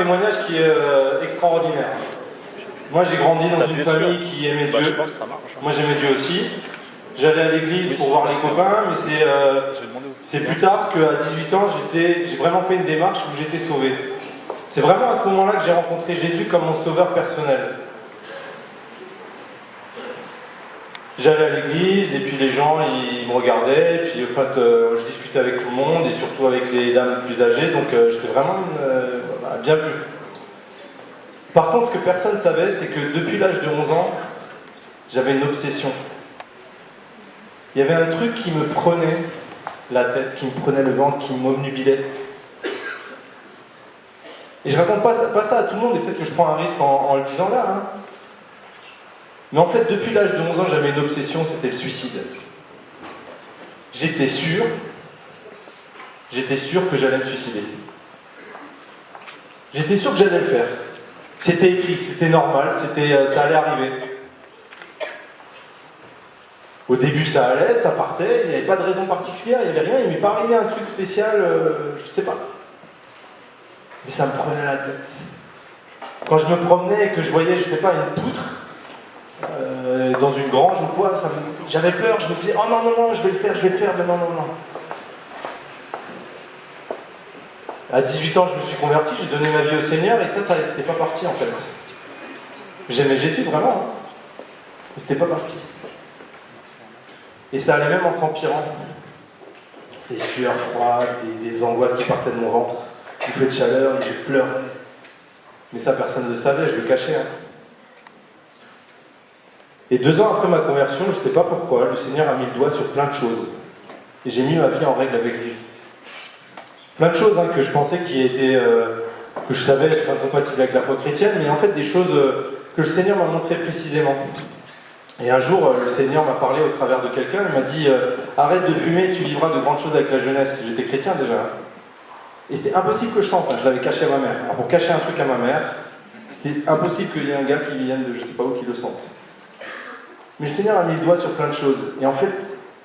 témoignage qui est extraordinaire. Moi, j'ai grandi dans une famille qui aimait Dieu. Moi, j'aimais Dieu aussi. J'allais à l'église pour voir les copains, mais c'est plus tard qu'à 18 ans, j'ai vraiment fait une démarche où j'étais sauvé. C'est vraiment à ce moment-là que j'ai rencontré Jésus comme mon sauveur personnel. J'allais à l'église et puis les gens ils me regardaient et puis en fait je discutais avec tout le monde et surtout avec les dames plus âgées, donc j'étais vraiment bien vu. Par contre, ce que personne ne savait, c'est que depuis l'âge de 11 ans, j'avais une obsession. Il y avait un truc qui me prenait la tête, qui me prenait le ventre, qui m'obnubilait. Et je raconte pas ça à tout le monde, et peut-être que je prends un risque en le disant là. Hein. Mais en fait, depuis l'âge de 11 ans, j'avais une obsession, c'était le suicide. J'étais sûr que j'allais me suicider. J'étais sûr que j'allais le faire. C'était écrit, c'était normal, ça allait arriver. Au début, ça allait, ça partait, il n'y avait pas de raison particulière, il n'y avait rien, il m'est pas arrivé un truc spécial, je sais pas. Mais ça me prenait la tête. Quand je me promenais et que je voyais, je sais pas, une poutre dans une grange ou quoi, j'avais peur, je me disais, oh non, non, non, je vais le faire, mais non, non, non. À 18 ans, je me suis converti, j'ai donné ma vie au Seigneur, et ça c'était pas parti en fait. J'aimais Jésus vraiment, hein, mais c'était pas parti. Et ça allait même en s'empirant. Des sueurs froides, des angoisses qui partaient de mon ventre, bouffées de chaleur, et je pleurais. Mais ça, personne ne le savait, je le cachais. Hein. Et 2 ans après ma conversion, je ne sais pas pourquoi, le Seigneur a mis le doigt sur plein de choses. Et j'ai mis ma vie en règle avec lui. Plein de choses hein, que je pensais que je savais être incompatibles avec la foi chrétienne, mais en fait des choses que le Seigneur m'a montrées précisément. Et un jour, le Seigneur m'a parlé au travers de quelqu'un, il m'a dit « Arrête de fumer, tu vivras de grandes choses avec la jeunesse ». J'étais chrétien déjà. Hein. Et c'était impossible que je sente, hein, je l'avais caché à ma mère. Alors pour cacher un truc à ma mère, c'était impossible qu'il y ait un gars qui vienne de je sais pas où qui le sente. Mais le Seigneur a mis le doigt sur plein de choses. Et en fait,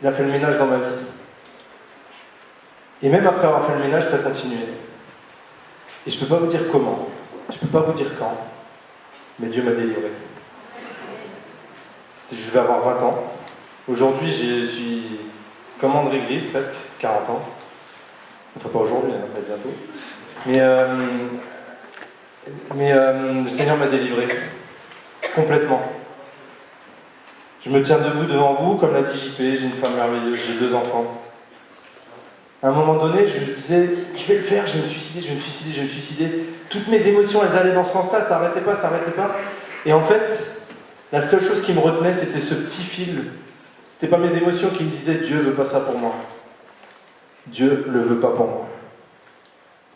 il a fait le ménage dans ma vie. Et même après avoir fait le ménage, ça continuait. Et je ne peux pas vous dire comment, je ne peux pas vous dire quand, mais Dieu m'a délivré. Je vais avoir 20 ans. Aujourd'hui, je suis comme André Grise, presque 40 ans. Enfin, pas aujourd'hui, hein, bientôt. Mais le Seigneur m'a délivré. Complètement. Je me tiens debout devant vous, comme l'a dit JP, j'ai une femme merveilleuse, j'ai 2 enfants. À un moment donné, je me disais, je vais le faire, je vais me suicider. Toutes mes émotions, elles allaient dans ce sens-là, ça n'arrêtait pas. Et en fait, la seule chose qui me retenait, c'était ce petit fil. C'était pas mes émotions qui me disaient, Dieu ne veut pas ça pour moi. Dieu ne le veut pas pour moi.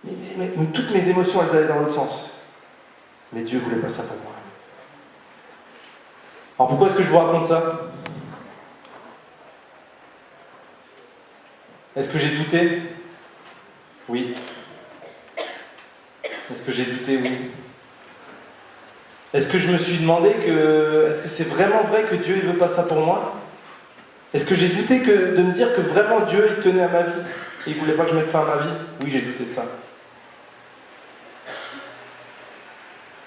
Mais toutes mes émotions, elles allaient dans l'autre sens. Mais Dieu ne voulait pas ça pour moi. Alors pourquoi est-ce que je vous raconte ça ? Est-ce que j'ai douté ? Oui. Est-ce que j'ai douté ? Oui. Est-ce que je me suis demandé est-ce que c'est vraiment vrai que Dieu ne veut pas ça pour moi ? Est-ce que j'ai douté de me dire que vraiment Dieu il tenait à ma vie et il ne voulait pas que je mette fin à ma vie ? Oui, j'ai douté de ça.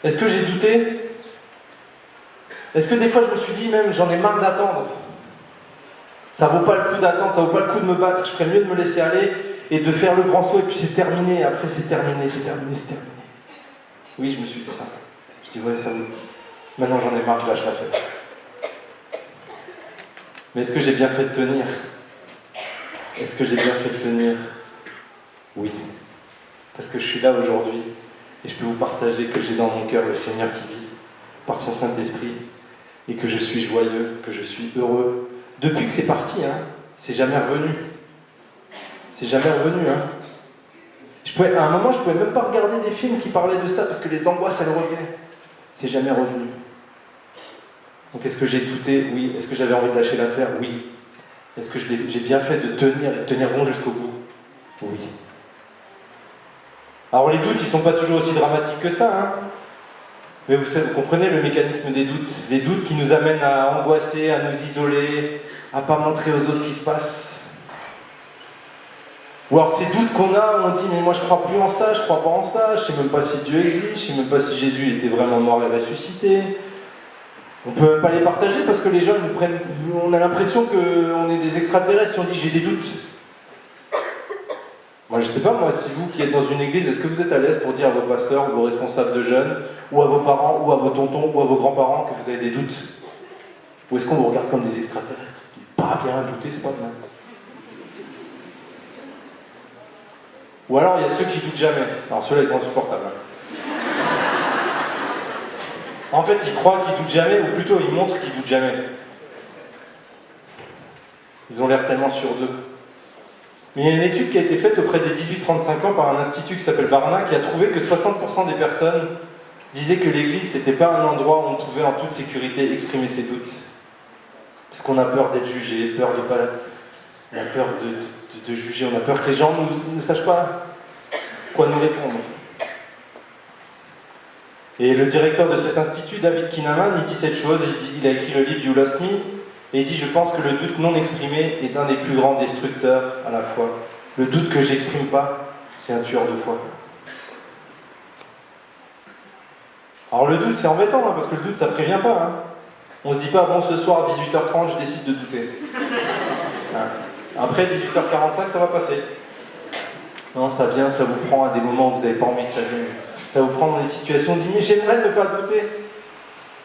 Est-ce que j'ai douté ? Est-ce que des fois je me suis dit même j'en ai marre d'attendre ? Ça vaut pas le coup d'attendre, ça vaut pas le coup de me battre, je ferais mieux de me laisser aller et de faire le grand saut et puis c'est terminé, après c'est terminé. Oui, je me suis dit ça. Je dis ouais, ça vaut. Maintenant j'en ai marre, je lâche l'affaire. Mais est-ce que j'ai bien fait de tenir ? Est-ce que j'ai bien fait de tenir ? Oui. Parce que je suis là aujourd'hui et je peux vous partager que j'ai dans mon cœur le Seigneur qui vit par son Saint-Esprit et que je suis joyeux, que je suis heureux. Depuis que c'est parti, hein, c'est jamais revenu. C'est jamais revenu. Hein. À un moment, je ne pouvais même pas regarder des films qui parlaient de ça parce que les angoisses, elles revenaient. C'est jamais revenu. Donc est-ce que j'ai douté ? Oui. Est-ce que j'avais envie de lâcher l'affaire ? Oui. Est-ce que j'ai bien fait de tenir et de tenir bon jusqu'au bout ? Oui. Alors les doutes, ils ne sont pas toujours aussi dramatiques que ça. Hein. Mais vous comprenez le mécanisme des doutes. Les doutes qui nous amènent à angoisser, à nous isoler, à ne pas montrer aux autres ce qui se passe. Ou alors ces doutes qu'on a, on dit mais moi je crois plus en ça, je crois pas en ça, je sais même pas si Dieu existe, je sais même pas si Jésus était vraiment mort et ressuscité. On peut même pas les partager parce que les gens nous prennent, on a l'impression qu'on est des extraterrestres si on dit j'ai des doutes. Moi je sais pas, moi si vous qui êtes dans une église, est-ce que vous êtes à l'aise pour dire à vos pasteurs, ou vos responsables de jeunes, ou à vos parents, ou à vos tontons, ou à vos grands-parents que vous avez des doutes? Ou est-ce qu'on vous regarde comme des extraterrestres? Pas bien douter, c'est pas mal. Ou alors il y a ceux qui doutent jamais. Alors ceux-là ils sont insupportables. En fait ils croient qu'ils doutent jamais, ou plutôt ils montrent qu'ils doutent jamais. Ils ont l'air tellement sûrs d'eux. Mais il y a une étude qui a été faite auprès des 18-35 ans par un institut qui s'appelle Barna, qui a trouvé que 60% des personnes disaient que l'église c'était pas un endroit où on pouvait en toute sécurité exprimer ses doutes. Parce qu'on a peur d'être jugé, on a peur de juger, on a peur que les gens ne sachent pas quoi nous répondre. Et le directeur de cet institut, David Kinnaman, il dit cette chose, il a écrit le livre You Lost Me, et il dit « Je pense que le doute non exprimé est un des plus grands destructeurs à la fois. Le doute que j'exprime pas, c'est un tueur de foi. » Alors le doute, c'est embêtant, parce que le doute, ça prévient pas. On se dit pas « Bon, ce soir, à 18h30, je décide de douter. » Après 18h45, ça va passer. Non, ça vient, ça vous prend à des moments où vous n'avez pas envie que ça vienne. Ça vous prend dans des situations où vous dites « Mais j'aimerais ne pas douter.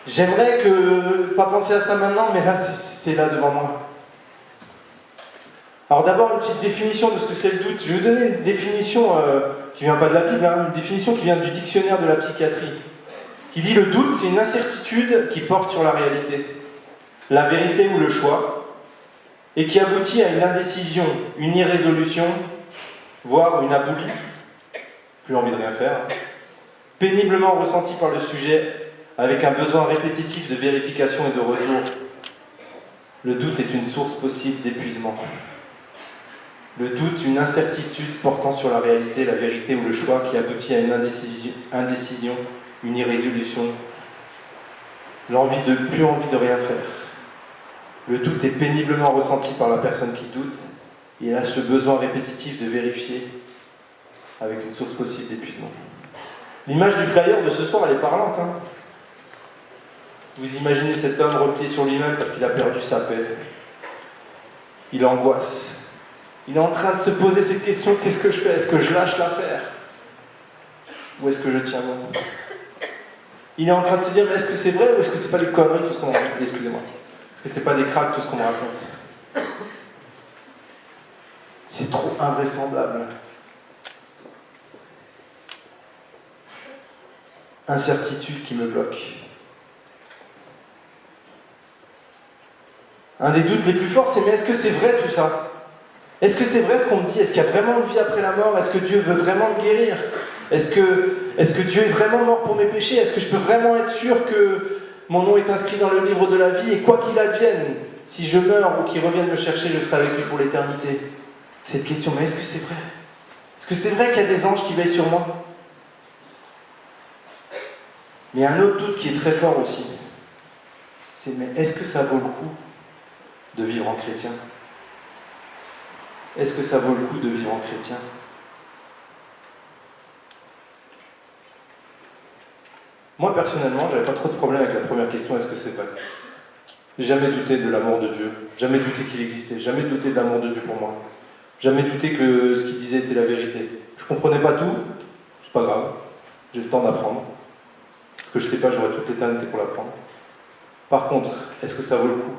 J'aimerais pas penser à ça maintenant, mais là, c'est là devant moi. » Alors d'abord, une petite définition de ce que c'est le doute. Je vais vous donner une définition qui ne vient pas de la Bible, une définition qui vient du dictionnaire de la psychiatrie, qui dit « Le doute, c'est une incertitude qui porte sur la réalité, la vérité ou le choix, et qui aboutit à une indécision, une irrésolution, voire une aboulie, plus envie de rien faire, péniblement ressentie par le sujet, avec un besoin répétitif de vérification et de retour. Le doute est une source possible d'épuisement. Le doute, une incertitude portant sur la réalité, la vérité ou le choix qui aboutit à une indécision, une irrésolution, plus envie de rien faire. Le doute est péniblement ressenti par la personne qui doute, et elle a ce besoin répétitif de vérifier avec une source possible d'épuisement. L'image du flyer de ce soir, elle est parlante. Vous imaginez cet homme replié sur lui-même parce qu'il a perdu sa paix. Il angoisse. Il est en train de se poser cette question, qu'est-ce que je fais? Est-ce que je lâche l'affaire? Ou est-ce que je tiens bon? Il est en train de se dire, mais est-ce que c'est vrai ou est-ce que c'est pas des conneries tout ce qu'on me raconte? Excusez-moi. Est-ce que c'est pas des cracks tout ce qu'on me raconte? C'est trop invraisemblable. Incertitude qui me bloque. Un des doutes les plus forts, c'est mais est-ce que c'est vrai tout ça? Est-ce que c'est vrai ce qu'on me dit? Est-ce qu'il y a vraiment une vie après la mort? Est-ce que Dieu veut vraiment me guérir? Est-ce que Dieu est vraiment mort pour mes péchés? Est-ce que je peux vraiment être sûr que mon nom est inscrit dans le livre de la vie et quoi qu'il advienne, si je meurs ou qu'il revienne me chercher, je serai avec lui pour l'éternité? Cette question, mais est-ce que c'est vrai? Est-ce que c'est vrai qu'il y a des anges qui veillent sur moi? Mais il y a un autre doute qui est très fort aussi. C'est mais est-ce que ça vaut le coup de vivre en chrétien? Est-ce que ça vaut le coup de vivre en chrétien? Moi, personnellement, j'avais pas trop de problème avec la première question, est-ce que c'est vrai? J'ai jamais douté de l'amour de Dieu, jamais douté qu'il existait, jamais douté de l'amour de Dieu pour moi, jamais douté que ce qu'il disait était la vérité. Je comprenais pas tout, c'est pas grave, j'ai le temps d'apprendre. Ce que je sais pas, j'aurai toute l'éternité pour l'apprendre. Par contre, est-ce que ça vaut le coup?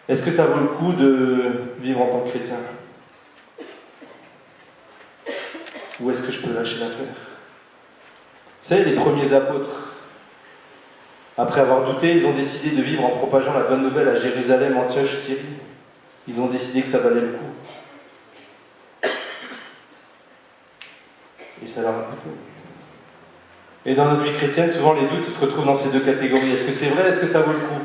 Est-ce que ça vaut le coup de vivre en tant que chrétien? Ou est-ce que je peux lâcher l'affaire? Vous savez, les premiers apôtres, après avoir douté, ils ont décidé de vivre en propageant la bonne nouvelle à Jérusalem, Antioche, Syrie. Ils ont décidé que ça valait le coup. Et ça leur a coûté. Et dans notre vie chrétienne, souvent les doutes, ils se retrouvent dans ces deux catégories. Est-ce que c'est vrai? Est-ce que ça vaut le coup?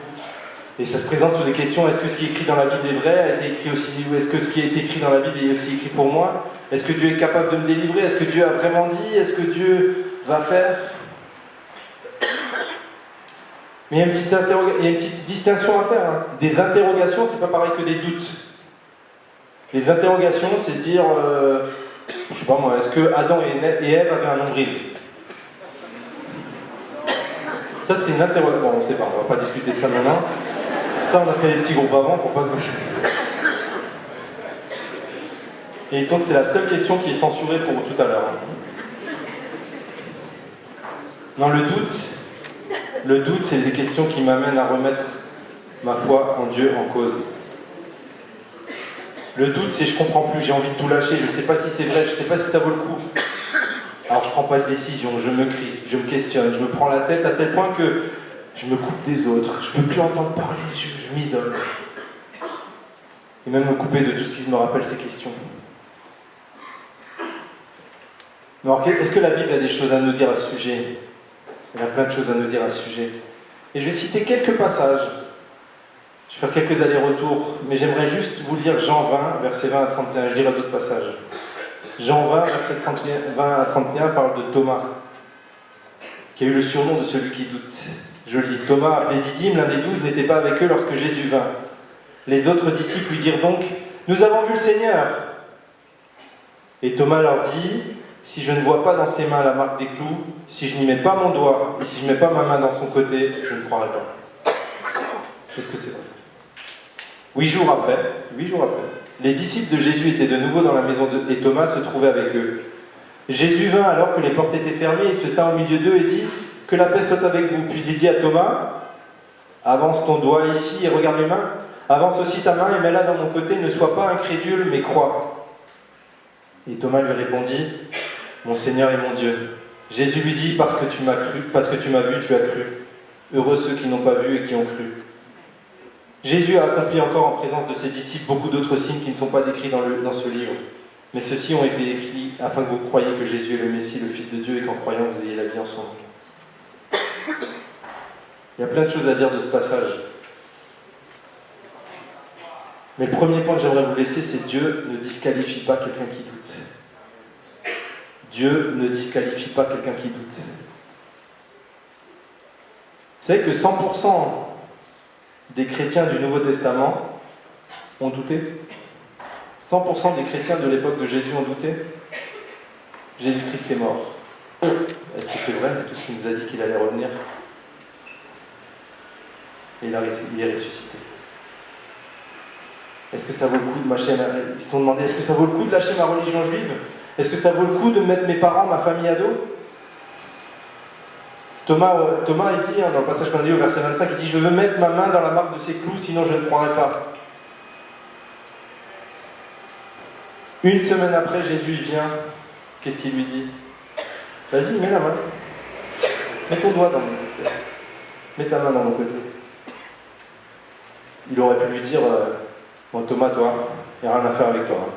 Et ça se présente sous des questions, est-ce que ce qui est écrit dans la Bible est vrai, a été écrit aussi, ou est-ce que ce qui est écrit dans la Bible est aussi écrit pour moi? Est-ce que Dieu est capable de me délivrer? Est-ce que Dieu a vraiment dit? Est-ce que Dieu va faire? Mais il y a une petite distinction à faire. Des interrogations, c'est pas pareil que des doutes. Les interrogations, c'est se dire, je sais pas moi, est-ce que Adam et Ève avaient un nombril? Ça, c'est une interrogation. Bon, on sait pas, on va pas discuter de ça maintenant. Ça, on a fait les petits groupes avant pour pas que vous... Et donc, c'est la seule question qui est censurée pour tout à l'heure. Non, le doute, c'est des questions qui m'amènent à remettre ma foi en Dieu en cause. Le doute, c'est je comprends plus, j'ai envie de tout lâcher, je sais pas si c'est vrai, je sais pas si ça vaut le coup. Alors je prends pas de décision, je me crispe, je me questionne, je me prends la tête à tel point que je me coupe des autres, je peux plus entendre parler, je m'isole. Et même me couper de tout ce qui me rappelle ces questions. Mais alors, est-ce que la Bible a des choses à nous dire à ce sujet? Elle a plein de choses à nous dire à ce sujet. Et je vais citer quelques passages. Je vais faire quelques allers-retours, mais j'aimerais juste vous lire Jean 20, versets 20 à 31. Je dirai d'autres passages. Jean 20, versets 20 à 31 parle de Thomas, qui a eu le surnom de celui qui doute. Je lis. Thomas, appelé Didyme, l'un des 12, n'était pas avec eux lorsque Jésus vint. Les autres disciples lui dirent donc, « Nous avons vu le Seigneur !» Et Thomas leur dit, « Si je ne vois pas dans ses mains la marque des clous, si je n'y mets pas mon doigt, et si je ne mets pas ma main dans son côté, je ne croirai pas. » Est-ce que c'est vrai? 8 jours après, les disciples de Jésus étaient de nouveau dans la maison et Thomas se trouvait avec eux. Jésus vint alors que les portes étaient fermées, il se tint au milieu d'eux et dit, « Que la paix soit avec vous. » Puis il dit à Thomas, « Avance ton doigt ici et regarde mes mains. Avance aussi ta main et mets-la dans mon côté. Ne sois pas incrédule, mais crois. » Et Thomas lui répondit, « Mon Seigneur et mon Dieu. » Jésus lui dit, « Parce que tu m'as vu, tu as cru. Heureux ceux qui n'ont pas vu et qui ont cru. » Jésus a accompli encore en présence de ses disciples beaucoup d'autres signes qui ne sont pas décrits dans ce livre. Mais ceux-ci ont été écrits afin que vous croyiez que Jésus est le Messie, le Fils de Dieu, et qu'en croyant, vous ayez la vie en son nom. Il y a plein de choses à dire de ce passage. Mais le premier point que j'aimerais vous laisser, c'est Dieu ne disqualifie pas quelqu'un qui doute. Dieu ne disqualifie pas quelqu'un qui doute. Vous savez que 100% des chrétiens du Nouveau Testament ont douté. 100% des chrétiens de l'époque de Jésus ont douté. Jésus-Christ est mort. Est-ce que c'est vrai, tout ce qu'il nous a dit qu'il allait revenir? Et il est ressuscité. Est-ce que ça vaut le coup de Ils se sont demandé, est-ce que ça vaut le coup de lâcher ma religion juive? Est-ce que ça vaut le coup de mettre mes parents, ma famille à dos? Thomas il dit, dans le passage qu'on a dit au verset 25, il dit, je veux mettre ma main dans la marque de ses clous, sinon je ne croirai pas. Une semaine après, Jésus il vient, qu'est-ce qu'il lui dit? Vas-y, mets la main. Mets ton doigt dans mon côté. Mets ta main dans mon côté. Il aurait pu lui dire, bon Thomas, toi, il n'y a rien à faire avec toi.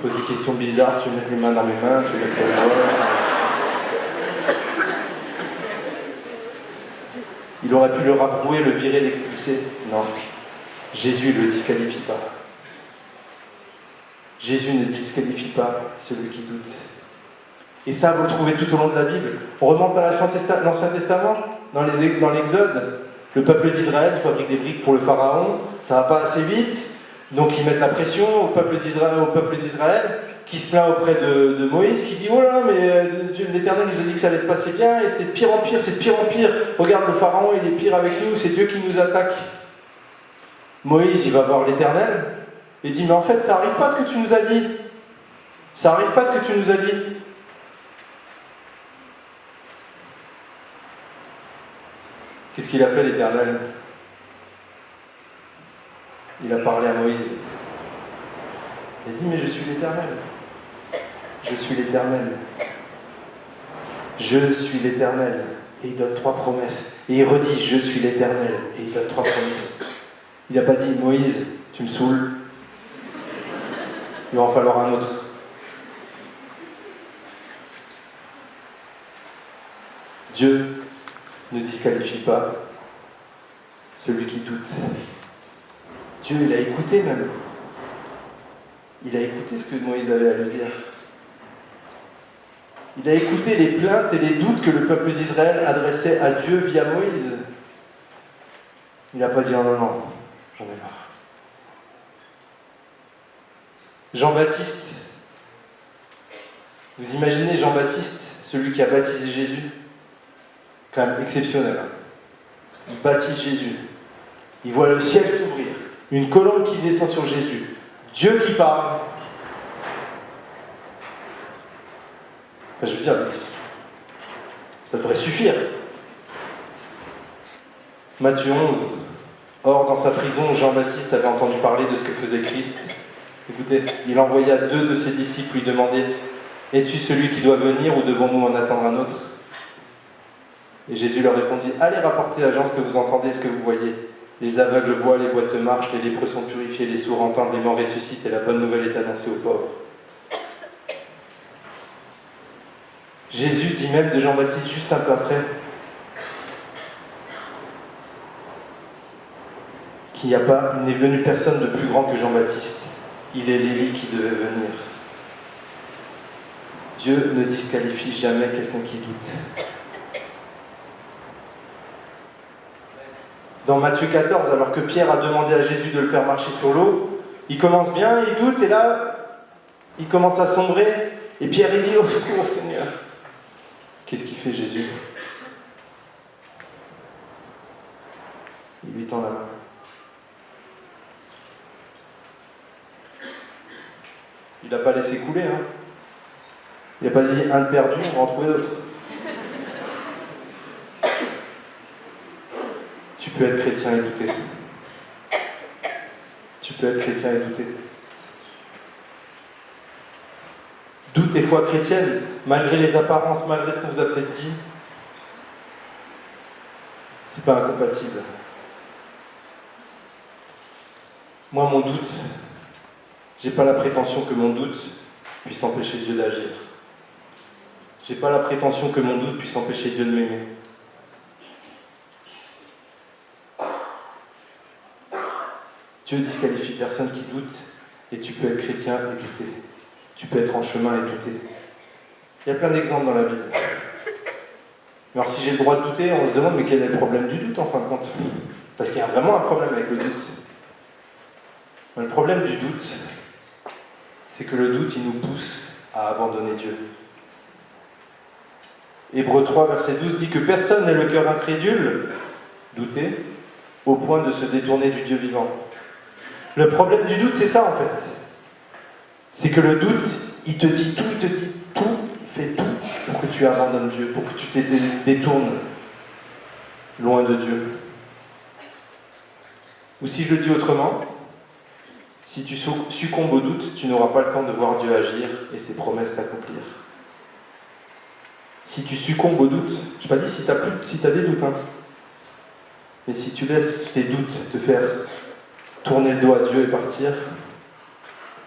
Pose des questions bizarres, tu veux mettre les mains dans mes mains, tu veux mettre les doigts. Il aurait pu le rabrouer, le virer, l'expulser. Non. Jésus ne le disqualifie pas. Jésus ne disqualifie pas celui qui doute. Et ça, vous le trouvez tout au long de la Bible. On remonte à l'Ancien Testament, dans l'Exode. Le peuple d'Israël fabrique des briques pour le Pharaon. Ça ne va pas assez vite. Donc ils mettent la pression au peuple d'Israël qui se plaint auprès de Moïse, qui dit « Oh là, mais l'Éternel nous a dit que ça allait se passer bien, et c'est de pire en pire, c'est de pire en pire. Regarde, le Pharaon, il est pire avec nous, c'est Dieu qui nous attaque. » Moïse, il va voir l'Éternel, et dit « Mais en fait, ça n'arrive pas ce que tu nous as dit. Ça n'arrive pas ce que tu nous as dit. » Qu'est-ce qu'il a fait, l'Éternel? Il a parlé à Moïse. Il a dit, mais je suis l'Éternel. Je suis l'Éternel. Je suis l'Éternel. Et il donne 3 promesses. Et il redit, je suis l'Éternel. Et il donne 3 promesses. Il n'a pas dit, Moïse, tu me saoules. Il va en falloir un autre. Dieu ne disqualifie pas celui qui doute. Dieu, il a écouté même. Il a écouté ce que Moïse avait à lui dire. Il a écouté les plaintes et les doutes que le peuple d'Israël adressait à Dieu via Moïse. Il n'a pas dit « Oh non, non, j'en ai marre ». Jean-Baptiste, vous imaginez Jean-Baptiste, celui qui a baptisé Jésus? Quand même exceptionnel. Hein. Il baptise Jésus. Il voit le ciel s'ouvrir, une colombe qui descend sur Jésus, Dieu qui parle. Enfin, je veux dire, ça devrait suffire. Matthieu 11. Or, dans sa prison, Jean-Baptiste avait entendu parler de ce que faisait Christ. Écoutez, il envoya 2 de ses disciples lui demander « Es-tu celui qui doit venir ou devons-nous en attendre un autre ?» Et Jésus leur répondit « Allez rapporter à Jean ce que vous entendez, ce que vous voyez. Les aveugles voient, les boiteux marchent, les lépreux sont purifiés, les sourds entendent, les morts ressuscitent et la bonne nouvelle est annoncée aux pauvres. » Jésus dit même de Jean-Baptiste juste un peu après qu'il n'est venu personne de plus grand que Jean-Baptiste. Il est l'Élie qui devait venir. Dieu ne disqualifie jamais quelqu'un qui doute. Dans Matthieu 14, alors que Pierre a demandé à Jésus de le faire marcher sur l'eau, il commence bien, il doute, et là, il commence à sombrer, et Pierre il dit « Au secours, Seigneur !» Qu'est-ce qu'il fait Jésus? Il lui tend la main. Il n'a pas laissé couler, hein. Il n'a pas dit un de perdu, on va en trouver d'autres. Tu peux être chrétien et douter. Tu peux être chrétien et douter. Doute et foi chrétienne, malgré les apparences, malgré ce qu'on vous a peut-être dit, c'est pas incompatible. Moi, mon doute, j'ai pas la prétention que mon doute puisse empêcher Dieu d'agir. J'ai pas la prétention que mon doute puisse empêcher Dieu de m'aimer. Dieu disqualifie personne qui doute, et tu peux être chrétien et douter. Tu peux être en chemin et douter. Il y a plein d'exemples dans la Bible. Mais alors si j'ai le droit de douter, on se demande mais quel est le problème du doute en fin de compte? Parce qu'il y a vraiment un problème avec le doute. Le problème du doute, c'est que le doute, il nous pousse à abandonner Dieu. Hébreux 3, verset 12 dit que personne n'ait le cœur incrédule, douter, au point de se détourner du Dieu vivant. Le problème du doute, c'est ça en fait. C'est que le doute, il te dit tout, il fait tout pour que tu abandonnes Dieu, pour que tu te détournes loin de Dieu. Ou si je le dis autrement, si tu succombes au doute, tu n'auras pas le temps de voir Dieu agir et ses promesses s'accomplir. Si tu succombes au doute, je n'ai pas dit si tu as des doutes, hein, mais si tu laisses tes doutes te faire tourner le dos à Dieu et partir,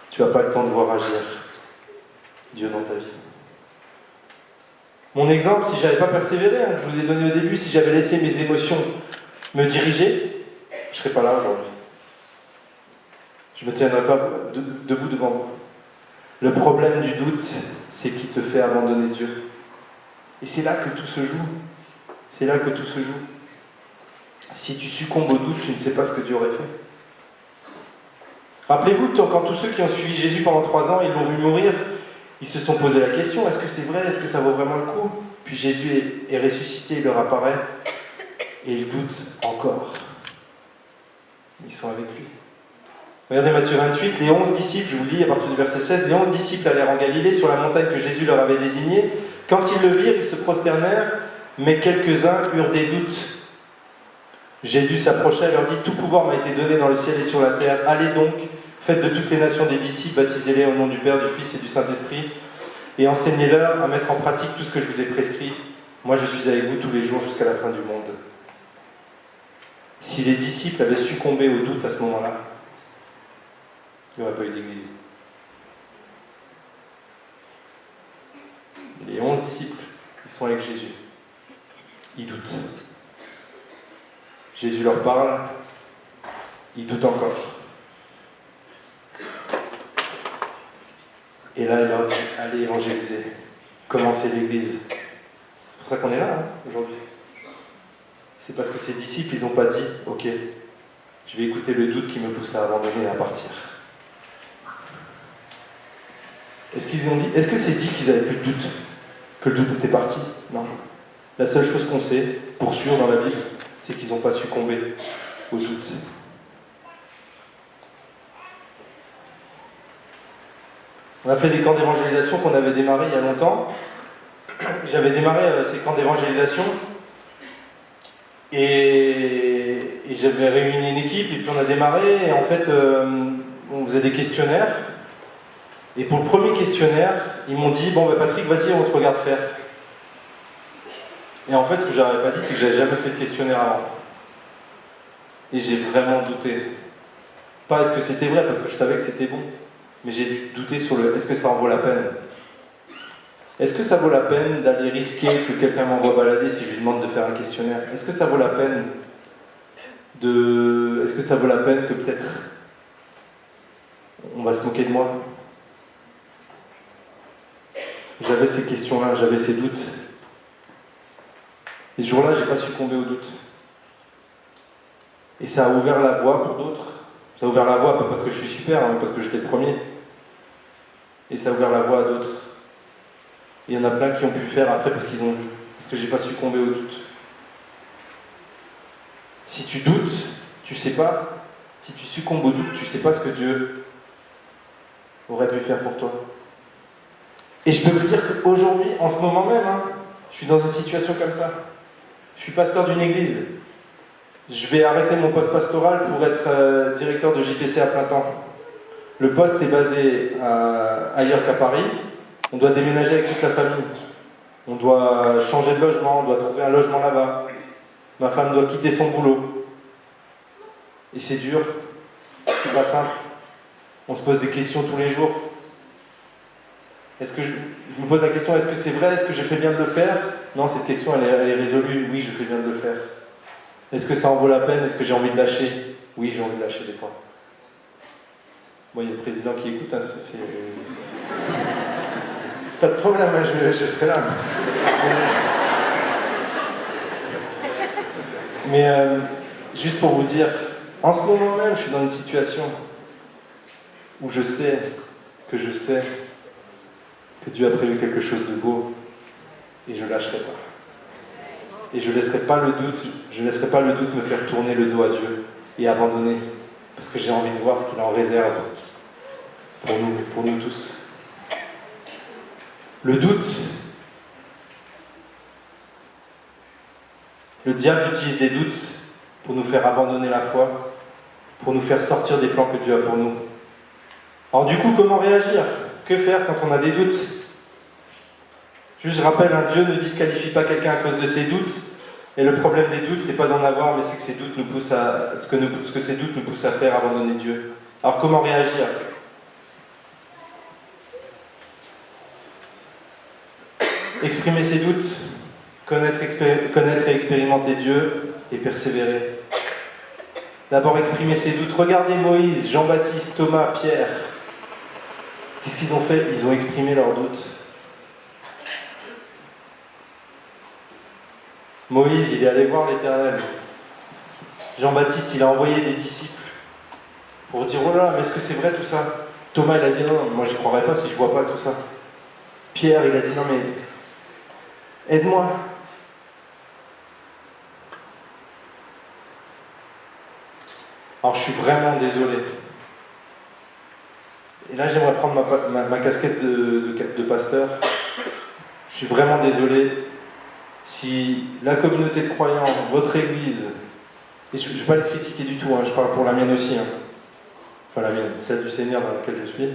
tu n'as pas le temps de voir agir Dieu dans ta vie. Mon exemple, si je n'avais pas persévéré, hein, je vous ai donné au début, si j'avais laissé mes émotions me diriger, je ne serais pas là aujourd'hui. Je ne me tiendrai pas debout devant vous. Le problème du doute, c'est qu'il te fait abandonner Dieu. Et c'est là que tout se joue. C'est là que tout se joue. Si tu succombes au doute, tu ne sais pas ce que Dieu aurait fait. Rappelez-vous, quand tous ceux qui ont suivi Jésus pendant 3 ans, ils l'ont vu mourir, ils se sont posé la question, est-ce que c'est vrai, est-ce que ça vaut vraiment le coup? Puis Jésus est ressuscité, il leur apparaît, et ils doutent encore. Ils sont avec lui. Regardez Matthieu 28, les 11 disciples, je vous lis à partir du verset 16, les 11 disciples allèrent en Galilée, sur la montagne que Jésus leur avait désignée. Quand ils le virent, ils se prosternèrent, mais quelques-uns eurent des doutes. Jésus s'approcha et leur dit « Tout pouvoir m'a été donné dans le ciel et sur la terre. Allez donc, faites de toutes les nations des disciples, baptisez-les au nom du Père, du Fils et du Saint-Esprit, et enseignez-leur à mettre en pratique tout ce que je vous ai prescrit. Moi, je suis avec vous tous les jours jusqu'à la fin du monde. » Si les disciples avaient succombé au doute à ce moment-là, il n'y aurait pas eu d'église. Les 11 disciples, ils sont avec Jésus. Ils doutent. Jésus leur parle, ils doutent encore. Et là, il leur dit, allez évangéliser, commencez l'église. C'est pour ça qu'on est là, hein, aujourd'hui. C'est parce que ces disciples, ils n'ont pas dit, ok, je vais écouter le doute qui me pousse à abandonner et à partir. Est-ce qu'ils ont dit, est-ce que c'est dit qu'ils avaient plus de doute? Que le doute était parti? Non. La seule chose qu'on sait, pour sûr dans la Bible, c'est qu'ils n'ont pas succombé au doute. On a fait des camps d'évangélisation qu'on avait démarré il y a longtemps. J'avais démarré ces camps d'évangélisation et j'avais réuni une équipe et puis on a démarré et en fait on faisait des questionnaires et pour le premier questionnaire ils m'ont dit bon bah Patrick vas-y on te regarde faire. Et en fait ce que j'avais pas dit c'est que j'avais jamais fait de questionnaire avant et j'ai vraiment douté. Pas est-ce que c'était vrai parce que je savais que c'était bon, mais j'ai douté sur le est-ce que ça en vaut la peine. Est-ce que ça vaut la peine d'aller risquer que quelqu'un m'envoie balader si je lui demande de faire un questionnaire? Est-ce que ça vaut la peine Est-ce que ça vaut la peine que peut-être on va se moquer de moi? J'avais ces questions-là, j'avais ces doutes. Et ce jour-là, j'ai pas succombé aux doutes. Et ça a ouvert la voie pour d'autres. Ça a ouvert la voie pas parce que je suis super, mais parce que j'étais le premier. Et ça a ouvert la voie à d'autres. Et il y en a plein qui ont pu faire après parce qu'ils ont vu. Parce que j'ai pas succombé aux doutes. Si tu doutes, tu sais pas. Si tu succombes aux doutes, tu sais pas ce que Dieu aurait pu faire pour toi. Et je peux vous dire qu'aujourd'hui, en ce moment même, je suis dans une situation comme ça. Je suis pasteur d'une église. Je vais arrêter mon poste pastoral pour être directeur de JPC à plein temps. Le poste est basé ailleurs qu'à Paris. On doit déménager avec toute la famille. On doit changer de logement, on doit trouver un logement là-bas. Ma femme doit quitter son boulot. Et c'est dur. C'est pas simple. On se pose des questions tous les jours. Est-ce que je me pose la question, est-ce que c'est vrai? Est-ce que j'ai fait bien de le faire? Non, cette question, elle est résolue. Oui, je fais bien de le faire. Est-ce que ça en vaut la peine? Est-ce que j'ai envie de lâcher? Oui, j'ai envie de lâcher des fois. Bon, il y a le président qui écoute, c'est... Pas de problème, je serai là. Mais juste pour vous dire, en ce moment même, je suis dans une situation où je sais que Dieu a prévu quelque chose de beau et je ne lâcherai pas. Et je ne laisserai pas le doute me faire tourner le dos à Dieu et abandonner, parce que j'ai envie de voir ce qu'il en réserve pour nous tous. Le doute, le diable utilise des doutes pour nous faire abandonner la foi, pour nous faire sortir des plans que Dieu a pour nous. Alors du coup, comment réagir? Que faire quand on a des doutes? Juste, je rappelle, Dieu ne disqualifie pas quelqu'un à cause de ses doutes. Et le problème des doutes, c'est pas d'en avoir, mais c'est que ces doutes nous poussent à ce que ces doutes nous poussent à faire, abandonner Dieu. Alors comment réagir? Exprimer ses doutes, connaître et expérimenter Dieu et persévérer. D'abord exprimer ses doutes. Regardez Moïse, Jean-Baptiste, Thomas, Pierre. Qu'est-ce qu'ils ont fait? Ils ont exprimé leurs doutes. Moïse, il est allé voir l'Éternel. Jean-Baptiste, il a envoyé des disciples pour dire oh là, mais est-ce que c'est vrai tout ça? Thomas, il a dit non, moi j'y croirais pas si je vois pas tout ça. Pierre, il a dit non, mais aide-moi. Alors je suis vraiment désolé. Et là, j'aimerais prendre ma casquette de pasteur. Je suis vraiment désolé si la communauté de croyants, votre église, et je ne vais pas les critiquer du tout, je parle pour la mienne aussi, enfin la mienne, celle du Seigneur dans laquelle je suis.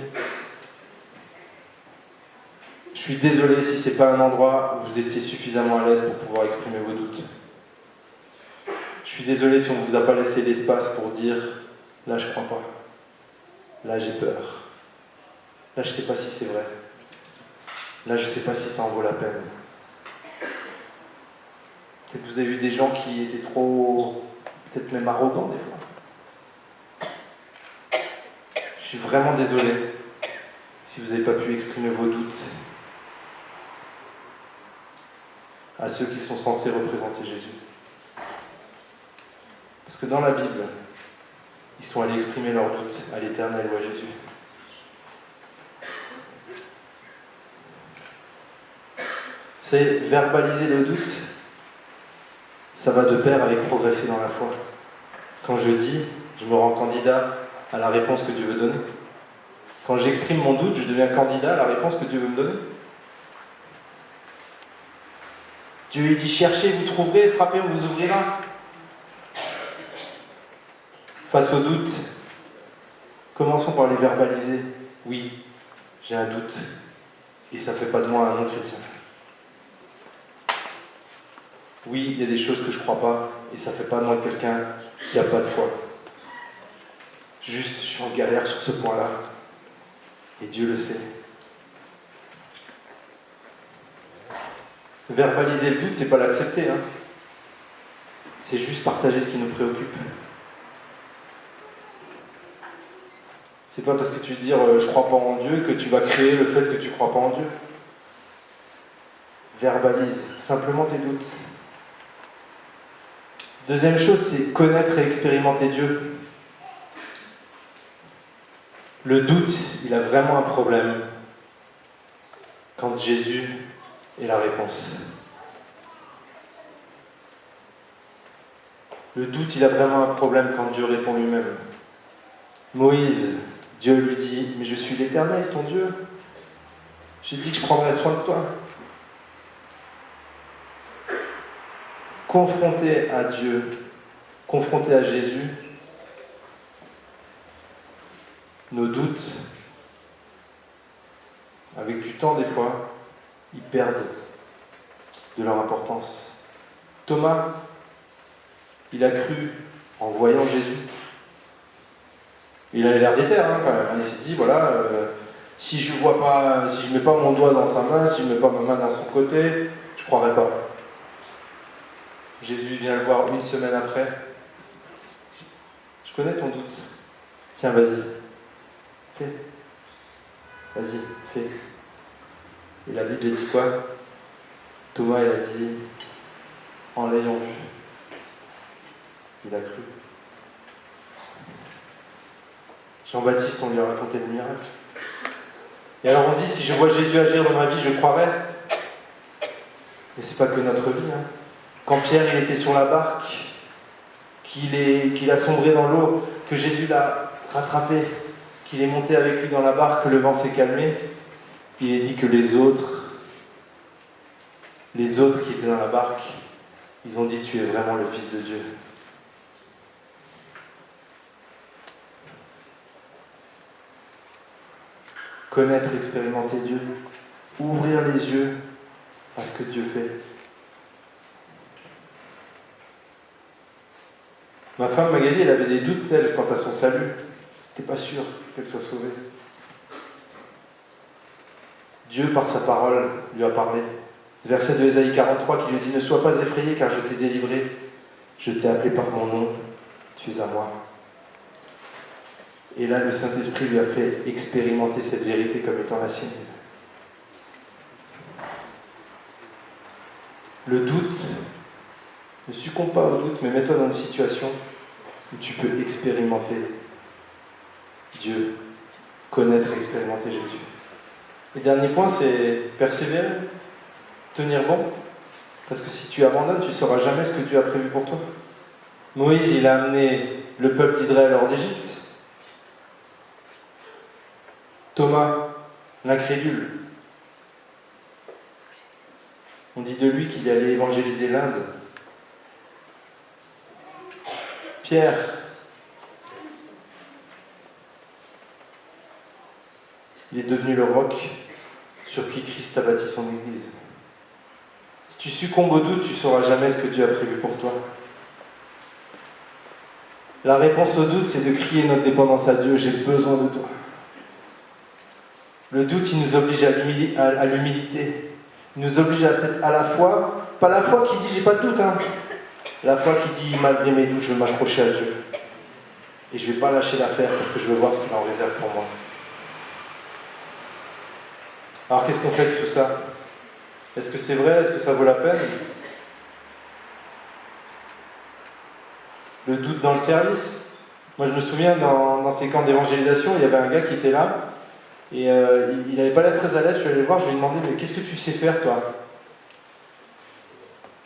Je suis désolé si ce n'est pas un endroit où vous étiez suffisamment à l'aise pour pouvoir exprimer vos doutes. Je suis désolé si on ne vous a pas laissé l'espace pour dire « là je ne crois pas, là j'ai peur, là je ne sais pas si c'est vrai, là je ne sais pas si ça en vaut la peine ». Peut-être que vous avez eu des gens qui étaient trop, peut-être même arrogants des fois. Je suis vraiment désolé si vous n'avez pas pu exprimer vos doutes à ceux qui sont censés représenter Jésus. Parce que dans la Bible, ils sont allés exprimer leurs doutes à l'Éternel ou à Jésus. savez, verbaliser le doute, ça va de pair avec progresser dans la foi. Quand je dis, je me rends candidat à la réponse que Dieu veut donner. Quand j'exprime mon doute, je deviens candidat à la réponse que Dieu veut me donner. Dieu lui dit, cherchez, vous trouverez, frappez, on vous ouvrira. Face au doute, commençons par les verbaliser. Oui, j'ai un doute, et ça ne fait pas de moi un non-chrétien. Oui, il y a des choses que je ne crois pas, et ça ne fait pas de moi quelqu'un qui n'a pas de foi. Juste, je suis en galère sur ce point-là, et Dieu le sait. Verbaliser le doute, c'est pas l'accepter, hein. C'est juste partager ce qui nous préoccupe. C'est pas parce que tu veux dire je crois pas en Dieu que tu vas créer le fait que tu crois pas en Dieu. Verbalise simplement tes doutes. Deuxième chose, c'est connaître et expérimenter Dieu. Le doute, il a vraiment un problème quand Jésus est la réponse. Le doute, il a vraiment un problème quand Dieu répond lui-même. Moïse, Dieu lui dit, mais je suis l'Éternel, ton Dieu. J'ai dit que je prendrais soin de toi. Confronté à Dieu, confronté à Jésus, nos doutes, avec du temps des fois, ils perdent de leur importance. Thomas, il a cru en voyant Jésus. Il avait l'air déter quand même. Il s'est dit, voilà, si je vois pas, si je mets pas mon doigt dans sa main, si je mets pas ma main dans son côté, je croirais pas. Jésus vient le voir une semaine après. Je connais ton doute. Tiens, vas-y. Fais. Vas-y, fais. Et la Bible dit quoi? Thomas, il a dit, en l'ayant vu, il a cru. Jean-Baptiste, on lui a raconté le miracle. Et alors on dit, si je vois Jésus agir dans ma vie, je croirai. Mais c'est pas que notre vie. Hein. Quand Pierre il était sur la barque, qu'il a sombré dans l'eau, que Jésus l'a rattrapé, qu'il est monté avec lui dans la barque, que le vent s'est calmé, il est dit que les autres qui étaient dans la barque, ils ont dit, tu es vraiment le Fils de Dieu. Connaître, expérimenter Dieu, ouvrir les yeux à ce que Dieu fait. Ma femme Magali, elle avait des doutes, elle, quant à son salut. C'était pas sûr qu'elle soit sauvée. Dieu, par sa parole, lui a parlé. Verset de Ésaïe 43 qui lui dit « Ne sois pas effrayé car je t'ai délivré. Je t'ai appelé par mon nom. Tu es à moi. » Et là, le Saint-Esprit lui a fait expérimenter cette vérité comme étant la sienne. Le doute, ne succombe pas au doute, mais mets-toi dans une situation où tu peux expérimenter Dieu, connaître et expérimenter Jésus. Le dernier point, c'est persévérer, tenir bon, parce que si tu abandonnes, tu ne sauras jamais ce que Dieu a prévu pour toi. Moïse, il a amené le peuple d'Israël hors d'Égypte. Thomas, l'incrédule, on dit de lui qu'il allait évangéliser l'Inde. Pierre, il est devenu le roc sur qui Christ a bâti son Église. Si tu succombes au doute, tu ne sauras jamais ce que Dieu a prévu pour toi. La réponse au doute, c'est de crier notre dépendance à Dieu. J'ai besoin de toi. Le doute, il nous oblige à l'humilité. Il nous oblige à la foi, pas la foi qui dit j'ai pas de doute, hein. La foi qui dit malgré mes doutes, je veux m'accrocher à Dieu. Et je ne vais pas lâcher l'affaire parce que je veux voir ce qu'il en réserve pour moi. Alors qu'est-ce qu'on fait de tout ça? Est-ce que c'est vrai? Est-ce que ça vaut la peine? Le doute dans le service. Moi je me souviens dans ces camps d'évangélisation, il y avait un gars qui était là et il n'avait pas l'air très à l'aise. Je suis allé le voir, je lui ai demandé mais qu'est-ce que tu sais faire toi?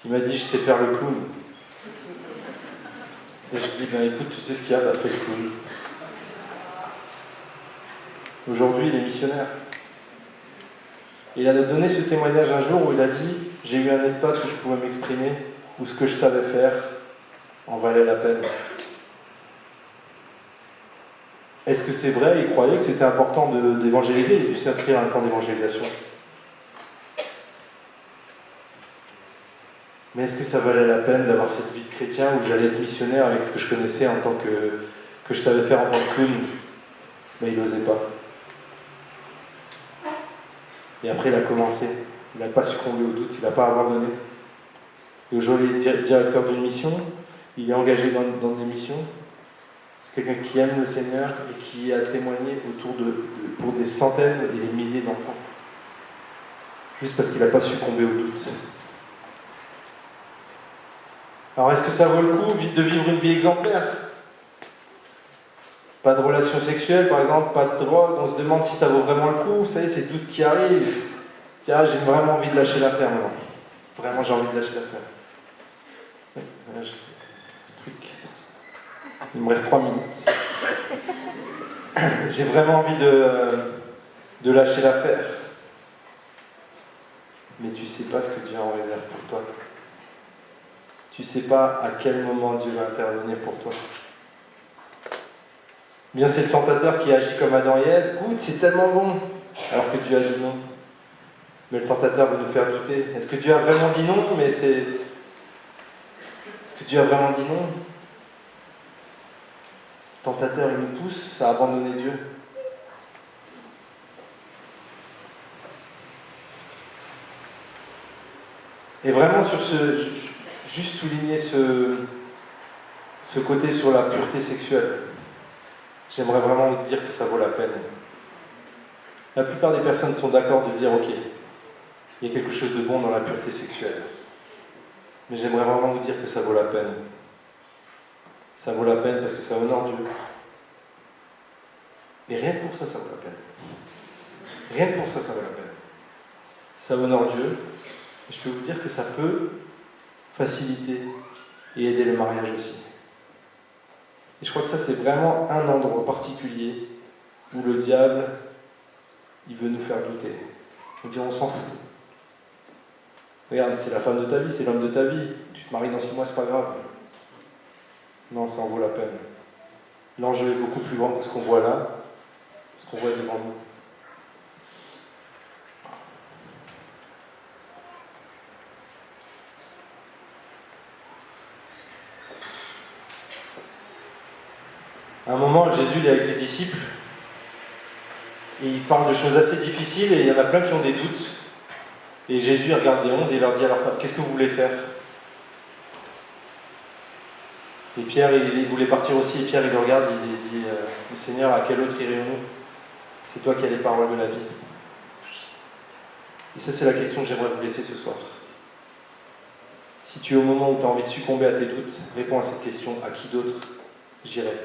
Il m'a dit, je sais faire le clown. Et je dis, ben écoute, tu sais ce qu'il y a, bah fais le clown. Aujourd'hui, il est missionnaire. Il a donné ce témoignage un jour où il a dit, j'ai eu un espace où je pouvais m'exprimer, où ce que je savais faire en valait la peine. Est-ce que c'est vrai? Il croyait que c'était important d'évangéliser, il a dû s'inscrire à un camp d'évangélisation. Mais est-ce que ça valait la peine d'avoir cette vie de chrétien où j'allais être missionnaire avec ce que je connaissais en tant que je savais faire en tant que clown? Mais il n'osait pas. Et après, il a commencé. Il n'a pas succombé au doute, il n'a pas abandonné. Et aujourd'hui, il est directeur d'une mission, il est engagé dans des missions. C'est quelqu'un qui aime le Seigneur et qui a témoigné pour des centaines et des milliers d'enfants. Juste parce qu'il n'a pas succombé au doute. Alors, est-ce que ça vaut le coup de vivre une vie exemplaire? Pas de relations sexuelles, par exemple, pas de drogue. On se demande si ça vaut vraiment le coup. Vous savez, ces doutes qui arrivent. Tiens, j'ai vraiment envie de lâcher l'affaire maintenant. Vraiment, j'ai envie de lâcher l'affaire. Il me reste 3 minutes. J'ai vraiment envie de lâcher l'affaire. Mais tu ne sais pas ce que Dieu a en réserve pour toi. Tu ne sais pas à quel moment Dieu va intervenir pour toi. Bien, c'est le tentateur qui agit comme Adam et Ève. Goûte, c'est tellement bon. Alors que Dieu a dit non. Mais le tentateur veut nous faire douter. Est-ce que Dieu a vraiment dit non? Est-ce que Dieu a vraiment dit non? Le tentateur, il nous pousse à abandonner Dieu. Et vraiment, juste souligner ce côté sur la pureté sexuelle. J'aimerais vraiment vous dire que ça vaut la peine. La plupart des personnes sont d'accord de dire, ok, il y a quelque chose de bon dans la pureté sexuelle. Mais j'aimerais vraiment vous dire que ça vaut la peine. Ça vaut la peine parce que ça honore Dieu. Et rien que pour ça, ça vaut la peine. Rien que pour ça, ça vaut la peine. Ça honore Dieu. Et je peux vous dire que ça peut faciliter et aider le mariage aussi. Et je crois que ça, c'est vraiment un endroit particulier où le diable, il veut nous faire douter. On dit, on s'en fout. Regarde, c'est la femme de ta vie, c'est l'homme de ta vie. Tu te maries dans 6 mois, c'est pas grave. Non, ça en vaut la peine. L'enjeu est beaucoup plus grand que ce qu'on voit là, ce qu'on voit devant nous. À un moment, Jésus il est avec les disciples et il parle de choses assez difficiles et il y en a plein qui ont des doutes. Et Jésus il regarde les 11 et il leur dit, alors qu'est-ce que vous voulez faire? Et Pierre, il voulait partir aussi, et Pierre, il le regarde, il dit, mais Seigneur, à quel autre irions-nous? C'est toi qui as les paroles de la vie. Et ça, c'est la question que j'aimerais vous laisser ce soir. Si tu es au moment où tu as envie de succomber à tes doutes, réponds à cette question, à qui d'autre j'irai?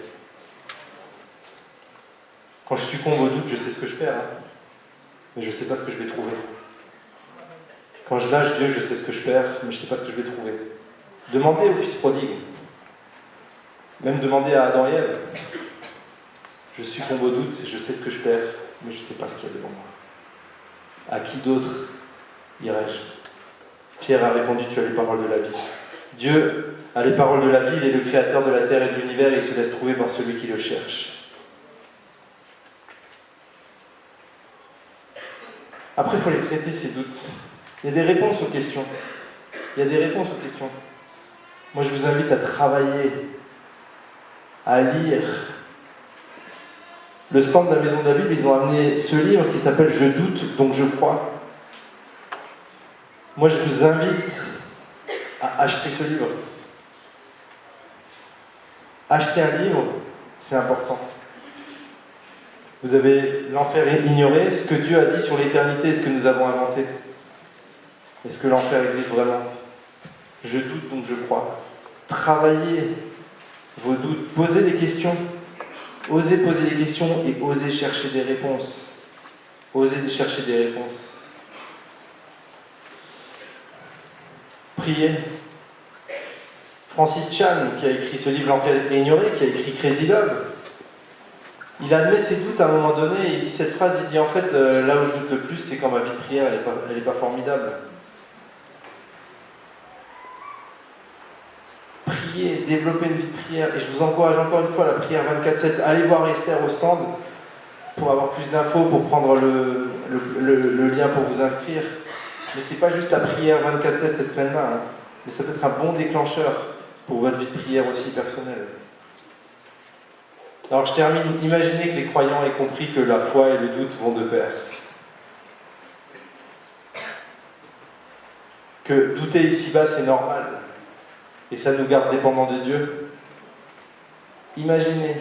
Quand je succombe au doute, je sais ce que je perds, mais je ne sais pas ce que je vais trouver. Quand je lâche Dieu, je sais ce que je perds, mais je ne sais pas ce que je vais trouver. Demandez au fils prodigue, même demandez à Adam et Ève. Je succombe au doute, je sais ce que je perds, mais je ne sais pas ce qu'il y a devant moi. À qui d'autre irai-je? Pierre a répondu, tu as les paroles de la vie. Dieu a les paroles de la vie, il est le créateur de la terre et de l'univers, et il se laisse trouver par celui qui le cherche. Après, il faut les traiter, ces doutes. Il y a des réponses aux questions. Il y a des réponses aux questions. Moi, je vous invite à travailler, à lire. Le stand de la Maison de la Bible, ils ont amené ce livre qui s'appelle « Je doute, donc je crois ». Moi, je vous invite à acheter ce livre. Acheter un livre, c'est important. Vous avez l'enfer ignoré, ce que Dieu a dit sur l'éternité, ce que nous avons inventé. Est-ce que l'enfer existe vraiment? Je doute, donc je crois. Travaillez vos doutes, posez des questions. Osez poser des questions et osez chercher des réponses. Osez chercher des réponses. prier. Francis Chan, qui a écrit ce livre L'Empire ignoré, qui a écrit Crazy Love, il admet ses doutes à un moment donné et il dit cette phrase, il dit en fait, là où je doute le plus, c'est quand ma vie de prière, elle est pas formidable. Prier, développer une vie de prière, et je vous encourage encore une fois à la prière 24/7. Allez voir Esther au stand pour avoir plus d'infos, pour prendre le lien pour vous inscrire. Mais c'est pas juste la prière 24/7 cette semaine-là, hein. Mais ça peut être un bon déclencheur pour votre vie de prière aussi personnelle. Alors je termine, imaginez que les croyants aient compris que la foi et le doute vont de pair. Que douter ici-bas c'est normal, et ça nous garde dépendants de Dieu. Imaginez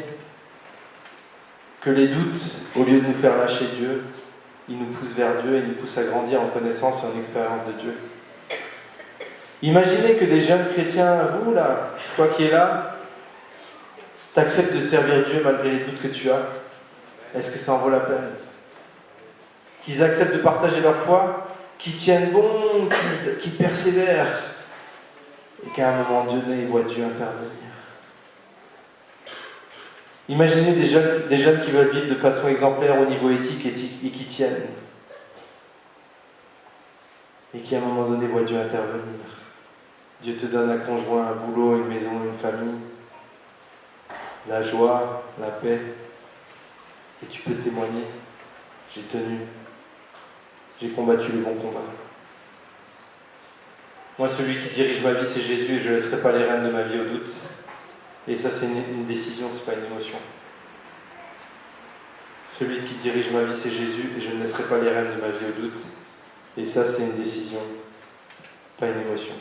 que les doutes, au lieu de nous faire lâcher Dieu, ils nous poussent vers Dieu et nous poussent à grandir en connaissance et en expérience de Dieu. Imaginez que des jeunes chrétiens, vous là, toi qui es là, t'acceptes de servir Dieu malgré les doutes que tu as. Est-ce que ça en vaut la peine? Qu'ils acceptent de partager leur foi, qu'ils tiennent bon, qu'ils persévèrent, et qu'à un moment donné, ils voient Dieu intervenir. Imaginez des jeunes qui veulent vivre de façon exemplaire au niveau éthique et qui tiennent, et qui à un moment donné voient Dieu intervenir. Dieu te donne un conjoint, un boulot, une maison, une famille, la joie, la paix, et tu peux témoigner. J'ai tenu, j'ai combattu le bon combat. Moi, celui qui dirige ma vie, c'est Jésus, et je ne laisserai pas les rênes de ma vie au doute. Et ça, c'est une décision, c'est pas une émotion. Celui qui dirige ma vie, c'est Jésus, et je ne laisserai pas les rênes de ma vie au doute. Et ça, c'est une décision, pas une émotion.